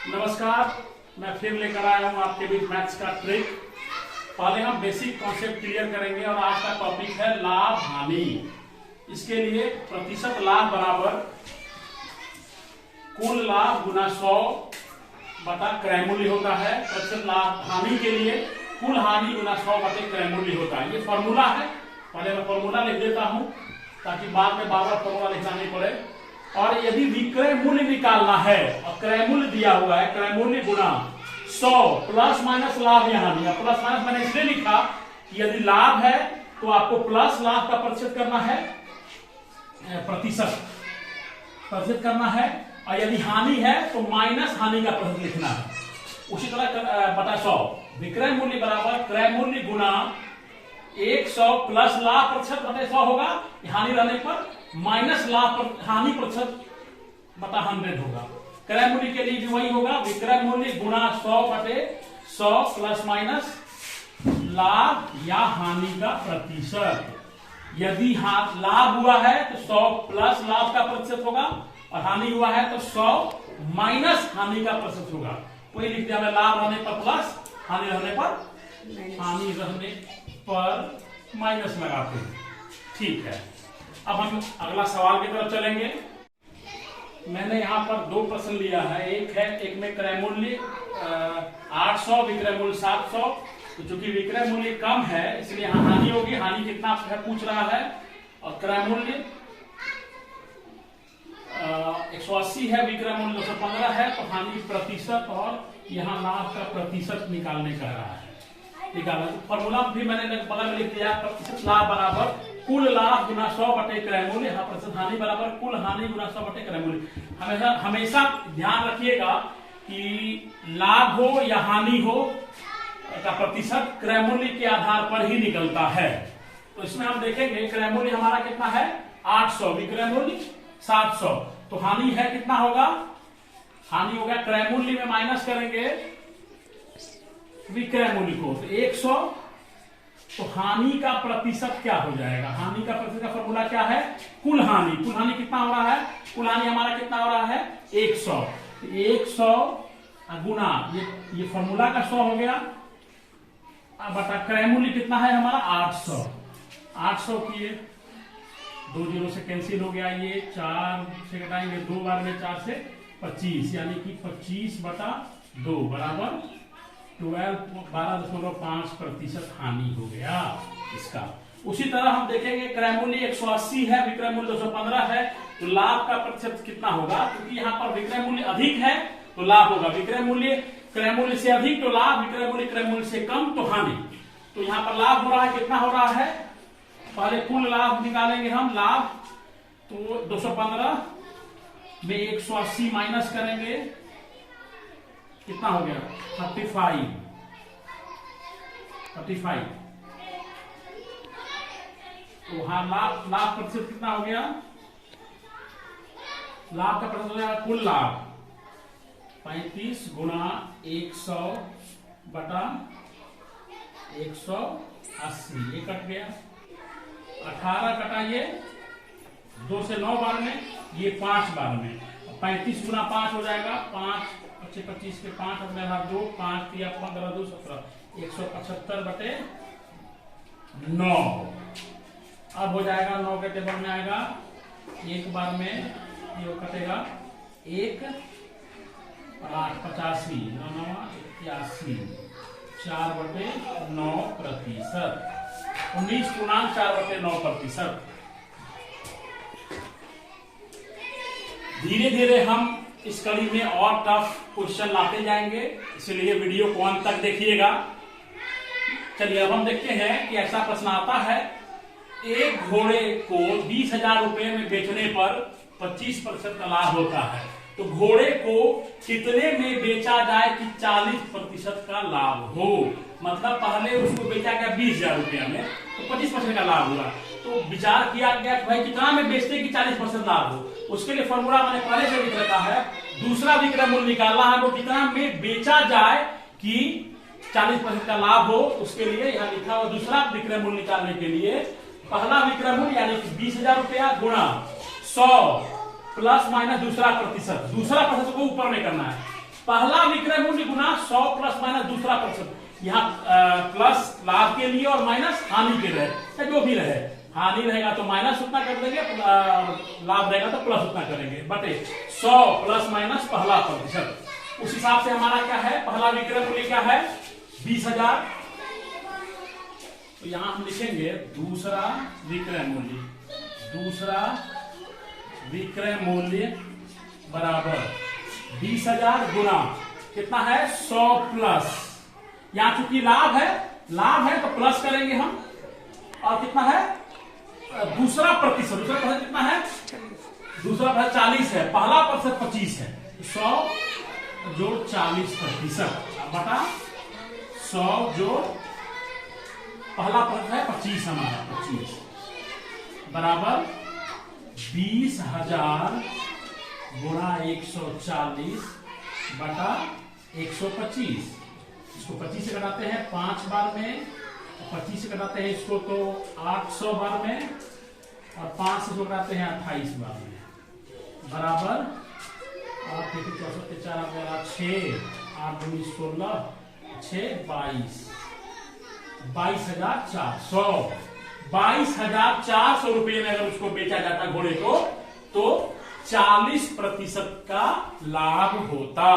नमस्कार, मैं फिर लेकर आया हूँ आपके बीच मैथ्स का ट्रिक। पहले हम बेसिक कॉन्सेप्ट क्लियर करेंगे और आज का टॉपिक है लाभ हानि। इसके लिए प्रतिशत लाभ बराबर कुल लाभ गुना 100 बटा क्रय मूल्य होता है। प्रतिशत लाभ हानि के लिए कुल हानि गुना 100 बटे क्रय मूल्य होता है। ये फॉर्मूला है, पहले मैं फॉर्मूला लिख देता हूं ताकि बाद में बार बार फॉर्मूला लिखना नहीं पड़े। और यदि विक्रय मूल्य निकालना है और क्रय मूल्य दिया हुआ है, क्रय मूल्य गुना 100 प्लस माइनस लाभ या हानि। प्लस माइनस मैंने इसलिए लिखा कि यदि लाभ है तो आपको प्लस लाभ का प्रतिशत करना है, प्रतिशत करना है, और यदि हानि है तो माइनस हानि का प्रतिशत लिखना है। उसी तरह बटा 100 विक्रय मूल्य बराबर क्रय मूल्य गुना 100 प्लस लाभ प्रतिशत बटे 100 होगा। हानि रहने पर माइनस लाभ हानि प्रतिशत बटा 100 होगा। क्रय मूल्य के लिए भी वही होगा, विक्रय मूल्य गुना 100 बटे 100 प्लस माइनस लाभ या हानि का प्रतिशत। यदि लाभ हुआ है तो 100 प्लस लाभ का प्रतिशत होगा और हानि हुआ है तो 100 माइनस हानि का प्रतिशत होगा। कोई लिख दिया मैं, लाभ रहने पर प्लस, हानि रहने पर माइनस लगाते हैं। ठीक है, अब हम अगला सवाल की तरफ चलेंगे। मैंने यहाँ पर दो प्रश्न लिया है। एक में क्रय मूल्य 800, विक्रय मूल्य 700। तो चूंकि विक्रय मूल्य कम है इसलिए यहाँ हानि होगी। हानि कितना है पूछ रहा है, और क्रय मूल्य 180 है, विक्रय मूल्य 215 है। तो हानि प्रतिशत और यहाँ लाभ का प्रतिशत निकालने का रहा है। फॉर्मूला भी मैंने बगल में लिख दिया, प्रतिशत लाभ बराबर कुल लाभ गुना 100 बटे क्रय मूल्य। यहाँ प्रतिशत हानि बराबर कुल हानि गुना 100 बटे क्रय मूल्य। हमेशा ध्यान रखिएगा कि लाभ हो या हानि हो का प्रतिशत क्रय मूल्य के आधार पर ही निकलता है। तो इसमें हम देखेंगे क्रय मूल्य हमारा कितना है 800, विक्रय मूल्य 700। तो हानि है कितना होगा, हानि हो गया क्रय मूल्य में माइनस करेंगे विक्रय मूल्य को, तो 100। तो हानि का प्रतिशत क्या हो जाएगा, हानि का प्रतिशत का फॉर्मूला क्या है, कुल हानि। कुल हानि कितना हो रहा है, कुल हानि हमारा कितना हो रहा है 100। 100 गुना ये फॉर्मूला का 100 हो गया, बटा क्रय मूल्य कितना है हमारा 800। 800 किए 2 0 से कैंसिल हो गया, ये 4 से घटाएंगे 2 बार में 4 से 25, यानी कि 25 बटा 2 बराबर 12.5 प्रतिशत हानि हो गया इसका। उसी तरह हम देखेंगे क्रय मूल्य 180 है, विक्रय मूल्य 215 है। तो लाभ का प्रतिशत कितना होगा, क्योंकि यहाँ पर विक्रय मूल्य अधिक है तो लाभ होगा। विक्रय मूल्य क्रय मूल्य से अधिक तो लाभ, विक्रय मूल्य क्रय मूल्य से कम तो हानि। तो यहाँ पर लाभ हो रहा है, कितना हो रहा है, पहले कुल लाभ निकालेंगे हम। लाभ तो 215 में 180 माइनस करेंगे, कितना हो गया 35। तो हाँ लाभ प्रतिशत कितना हो गया, लाभ का प्रतिशत हो गया कुल लाभ 35 गुना 100 बटा 180। ये कट गया, 18 कटा ये 2 से 9 बार में, ये 5 बार में। 35 गुना 5 हो जाएगा 5 25 25 के 5 अपने 2 5 3 15 2 17 175 बटे 9। अब हो जाएगा 9 के टेबल में आएगा, एक बार में ये कटेगा 1 8 85 9 9 81 4 बटे 9 प्रतिशत। 19.4 बटे 9 प्रतिशत। धीरे धीरे हम इस कड़ी में और टफ क्वेश्चन लाते जाएंगे, इसलिए वीडियो को अंत तक देखिएगा। चलिए अब हम देखते हैं कि ऐसा प्रश्न आता है, एक घोड़े को 20,000 रुपए में बेचने पर 25% का लाभ होता है। तो घोड़े को कितने में बेचा जाए कि 40% का लाभ हो। मतलब पहले उसको बेचा गया 20,000 रुपया में, तो 25% का लाभ हुआ। तो विचार किया गया कि भाई कितना में बेचते कि 40% लाभ हो। उसके लिए फॉर्मूला मैंने पहले से लिख रखा है। दूसरा विक्रय मूल्य निकालना है, वो कितना में बेचा जाए कि 40% का लाभ हो। उसके लिए यहाँ लिखा हुआ दूसरा विक्रय मूल्य निकालने के लिए पहला विक्रय मूल्य यानी कि 20,000 रुपया गुणा 100 प्लस माइनस दूसरा प्रतिशत को ऊपर में करना है। पहला विक्रय मूल्य गुना 100 प्लस माइनस दूसरा प्रतिशत। यहाँ प्लस लाभ के लिए और माइनस हानि के रहे, जो भी रहे। हानि रहेगा तो माइनस उतना कर देंगे, लाभ रहेगा तो प्लस उतना करेंगे, बटे 100 प्लस माइनस पहला प्रतिशत। उस हिसाब से हमारा क्या है, पहला विक्रय मूल्य क्या है 20,000। तो यहां हम लिखेंगे दूसरा विक्रय मूल्य बराबर 20,000 गुना कितना है 100 प्लस, यहां चूंकि लाभ है तो प्लस करेंगे हम, और कितना है दूसरा प्रतिशत कितना है, दूसरा प्रतिशत 40 है, पहला प्रतिशत 25 है, 100 जोड़ 40% बटा 100 जोड़ पहला प्रतिशत है 25 हमारा 25 बराबर 20,000 गुणा 140 बटा 125। इसको 25 से घटाते हैं 5 बार में, 25 से घटाते हैं इसको तो 800 बार में, और 5 से घटाते हैं 28 बार में, बराबर 8 6 8 दूनी 16 6 22,400 22,400 रुपये में अगर उसको बेचा जाता घोड़े को तो 40% का लाभ होता।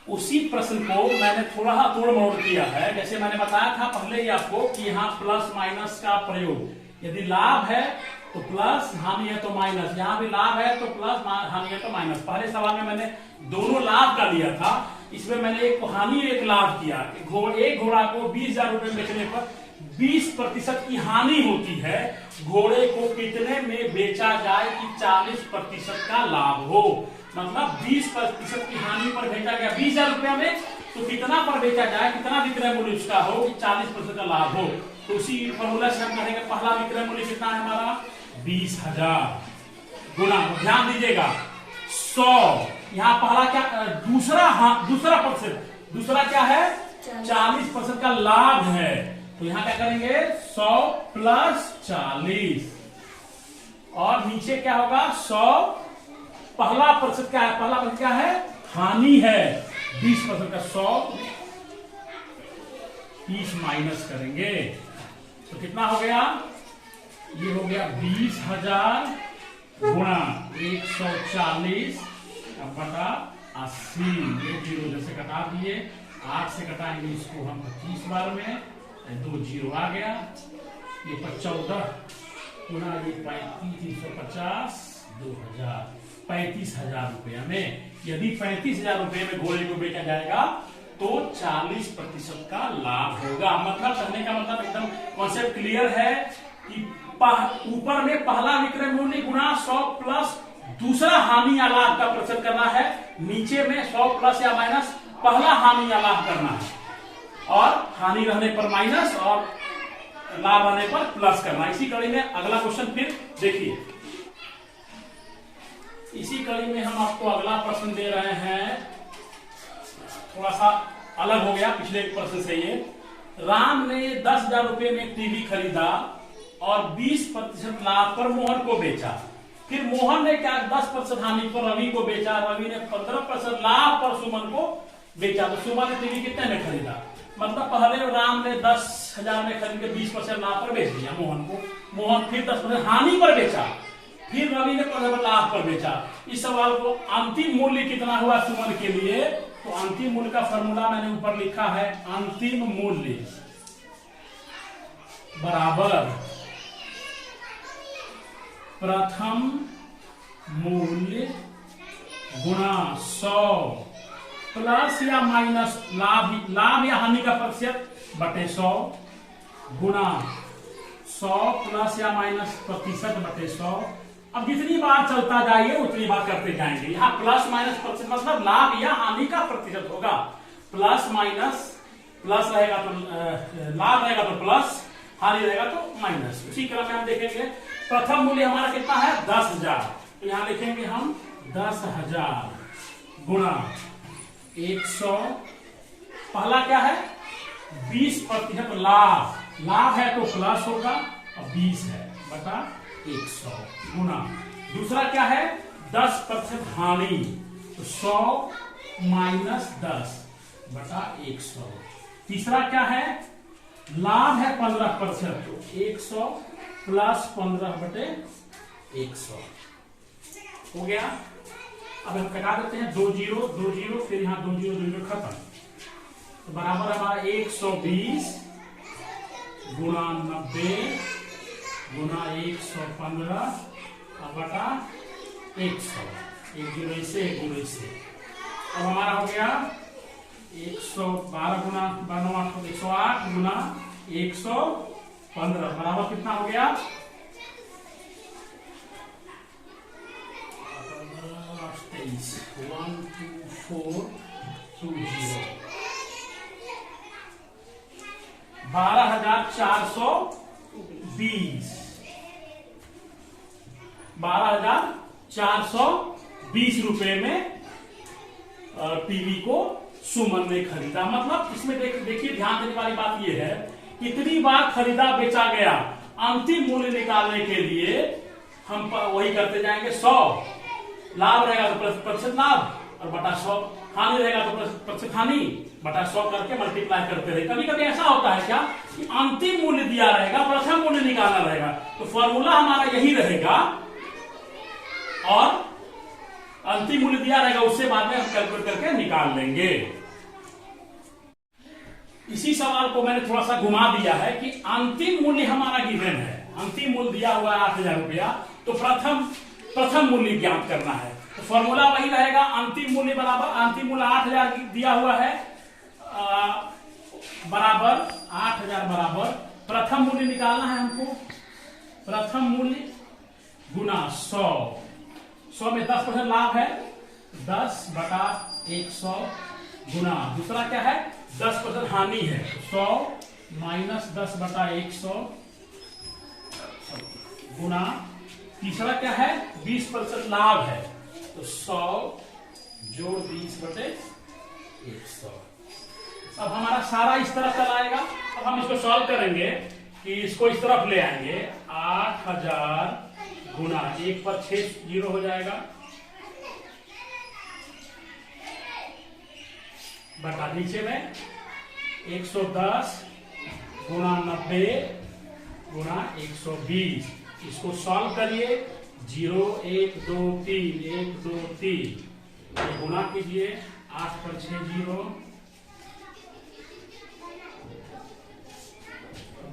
उसी प्रश्न को मैंने थोड़ा तोड़ मोड़ किया है, जैसे मैंने बताया था पहले ही आपको कि यहाँ प्लस माइनस का प्रयोग, यदि लाभ है तो प्लस, हानि है तो माइनस, यहां भी लाभ है तो प्लस, हानि है तो माइनस। पहले सवाल में मैंने दोनों लाभ का लिया था, इसमें मैंने एक हानि एक लाभ किया। एक घोड़ा को 20,000 रुपए बेचने पर 20% की हानि होती है, घोड़े को कितने में बेचा जाए कि 40% का लाभ हो, मतलब 20% की हानि पर बेचा गया 20,000 रुपया में, तो कितना पर बेचा जाए, कितना विक्रय मूल्य उसका हो कि 40% का लाभ हो। तो उसी फॉर्मूला से हम करेंगे पहला विक्रय मूल्य कितना है हमारा 20,000 गुना, ध्यान दीजिएगा 100, यहाँ पहला क्या दूसरा प्रतिशत, दूसरा क्या है 40% का लाभ है, तो यहाँ क्या करेंगे 100 प्लस 40, और नीचे क्या होगा 100 पहला प्रतिशत क्या है, पहला प्रतिशत क्या है हानि है 20% का, 100 30 माइनस करेंगे तो कितना हो गया, ये हो गया 20,000 गुणा 140 बटा 80, ये जीरो जैसे कटा दिए, 8 से कटाएंगे इसको हम 25 बार में, 2 जीरो आ गया, ये 14 गुणा ये 35,350 2000 35,000 रुपया में। यदि 35,000 रुपये में घोड़े को बेचा जाएगा तो 40% का लाभ होगा। मतलब कहने का मतलब एकदम कॉन्सेप्ट क्लियर है कि ऊपर में पहला विक्रय मूल्य गुणा 100 प्लस दूसरा हानि या लाभ का प्रतिशत करना है, नीचे में 100 प्लस या माइनस पहला हानि या लाभ करना है, और हानि रहने पर माइनस और लाभ रहने पर प्लस करना। इसी कड़ी में अगला क्वेश्चन फिर देखिए, इसी कड़ी में हम आपको अगला प्रश्न दे रहे हैं, थोड़ा सा अलग हो गया पिछले प्रश्न से। ये राम ने 10,000 रुपए में टीवी खरीदा और 20% लाभ पर मोहन को बेचा, फिर मोहन ने क्या 10% हानि पर रवि को बेचा, रवि ने 15% लाभ पर सुमन को बेचा, तो सुमन ने टीवी कितने में खरीदा, मतलब पहले राम ने 10,000 में खरीद के 20% लाभ पर बेच दिया मोहन को, मोहन फिर 10% हानि पर बेचा, फिर रवि ने 15% लाभ पर बेचा। इस सवाल को अंतिम मूल्य कितना हुआ सुमन के लिए, तो अंतिम मूल्य का फॉर्मूला मैंने ऊपर लिखा है, अंतिम मूल्य बराबर प्रथम मूल्य गुणा 100 प्लस या माइनस लाभ या हानि का प्रतिशत बटे 100 गुणा 100 प्लस या माइनस प्रतिशत बटे 100। अब जितनी बार चलता जाइए उतनी बार करते जाएंगे। यहाँ प्लस माइनस प्रतिशत मतलब लाभ या हानि का प्रतिशत होगा, प्लस माइनस, प्लस रहेगा तो लाभ रहेगा तो प्लस, हानि रहेगा तो माइनस। उसी क्रम में हम देखेंगे प्रथम मूल्य हमारा कितना है 10,000, तो यहाँ लिखेंगे हम 10,000 गुणा 100, पहला क्या है 20% लाभ है तो प्लस होगा, और 20 है बटा 100 गुना, दूसरा क्या है 10% हानि, तो 100 माइनस 10 बटा 100। तीसरा क्या है लाभ है 15%, तो 100 प्लस 15 बटे 100 हो गया। अब हम कटा देते हैं 2 जीरो 2 जीरो, फिर यहां 2 जीरो 2 जीरो खत्म, तो बराबर हमारा 120 गुणा 90 गुणा 115 बटा 100, एक जीरो इससे एक जीरो इससे। अब हमारा हो गया 112 गुना 108 गुना 115 बराबर कितना हो गया 12420 12,420 रुपए में टीवी को सुमन ने खरीदा। मतलब इसमें देखिए ध्यान देने वाली बात यह है, कितनी बार खरीदा बेचा गया, अंतिम मूल्य निकालने के लिए हम वही करते जाएंगे। 100 लाभ रहेगा तो प्रतिशत लाभ और बटा 100 हानि रहेगा तो प्रतिशत हानि बटा 100 करके मल्टीप्लाई करते रहे। कभी कभी ऐसा होता है क्या कि अंतिम मूल्य दिया रहेगा, प्रथम मूल्य निकालना रहेगा, तो फॉर्मूला हमारा यही रहेगा और अंतिम मूल्य दिया रहेगा, उससे बाद में हम कैलकुलेट करके निकाल लेंगे। इसी सवाल को मैंने थोड़ा सा घुमा दिया है कि अंतिम मूल्य हमारा गिवन है, अंतिम मूल्य दिया हुआ है 8,000 रुपया, तो प्रथम मूल्य ज्ञात करना है, तो फॉर्मूला वही रहेगा अंतिम मूल्य बराबर, अंतिम मूल्य 8,000 दिया हुआ है बराबर 8,000 बराबर प्रथम मूल्य निकालना है हमको, प्रथम मूल्य गुना 100 में 10% लाभ है 10 बटा 100 गुना, दूसरा क्या है 10% हानि है 100 माइनस 10 बटा 100 गुना, तीसरा क्या है 20% लाभ है तो 100 जोड़ 20 बटे 100। अब हमारा सारा इस तरह चला आएगा। अब हम इसको सॉल्व करेंगे कि इसको इस तरफ ले आएंगे, 8,000 गुना 1 पर 6 जीरो हो जाएगा बटा नीचे में 110 गुना 90 गुना 120, इसको सॉल्व करिए 0 1 2 3 1 2 3 गुना कीजिए 8 पर 6 जीरो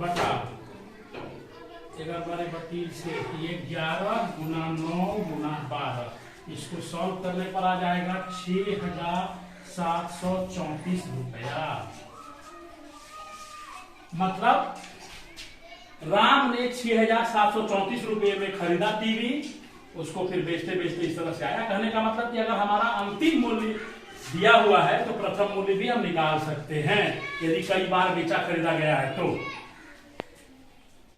बटा 11 से 11 गुना 9 गुना 12, इसको सॉल्व करने पर आ जाएगा 6,734 रुपया। मतलब राम ने 6,734 रुपये में खरीदा टीवी, उसको फिर बेचते बेचते इस तरह से आया। कहने का मतलब कि अगर हमारा अंतिम मूल्य दिया हुआ है तो प्रथम मूल्य भी हम निकाल सकते हैं यदि कई बार बेचा खरीदा गया है तो।